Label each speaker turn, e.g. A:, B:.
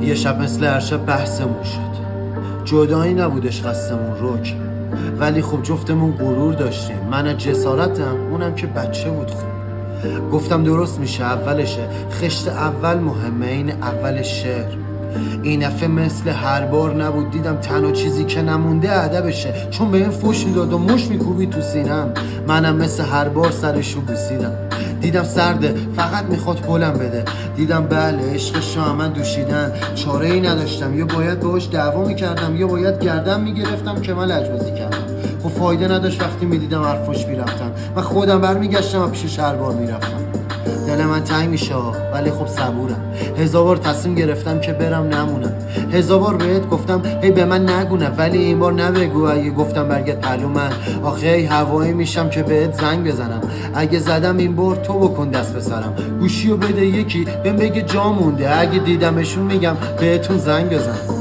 A: یه شب مثل هر شب بحثمون شد. جدایی نبودش قصدمون رک، ولی خب جفتمون غرور داشتیم. من از جسارتم، اونم که بچه بود. خوب گفتم درست میشه، اولشه. خشت اول مهمه، این اول شعر. این دفعه مثل هر بار نبود، دیدم تنها چیزی که نمونده ادبشه. چون به این فوش میداد و مش میکوبی تو سینم، منم مثل هر بار سرشو بوسیدم. دیدم سرده، فقط میخواد پولم بده. دیدم بله عشقشو من دوشیدن. چاره ای نداشتم، یا باید باهاش دعوا میکردم یا باید گردن میگرفتم که من لجبازی کردم. خب فایده نداشت وقتی میدیدم حرفاش میرفتن. من خودم برمیگشتم و پیشش هر بار میرفتم. دل من تنگ میشه ولی خب صبورم. 1000 بار تصمیم گرفتم که برم نمونم. 1000 بار بهت گفتم هی به من نگونه، ولی این بار نبگو. اگه گفتم برگرد پلو من، آخه هی هوایی میشم که بهت زنگ بزنم. اگه زدم این بار تو بکن دست بسرم. گوشیو بده یکی بهم بگه جا مونده، اگه دیدمشون میگم بهتون زنگ بزن.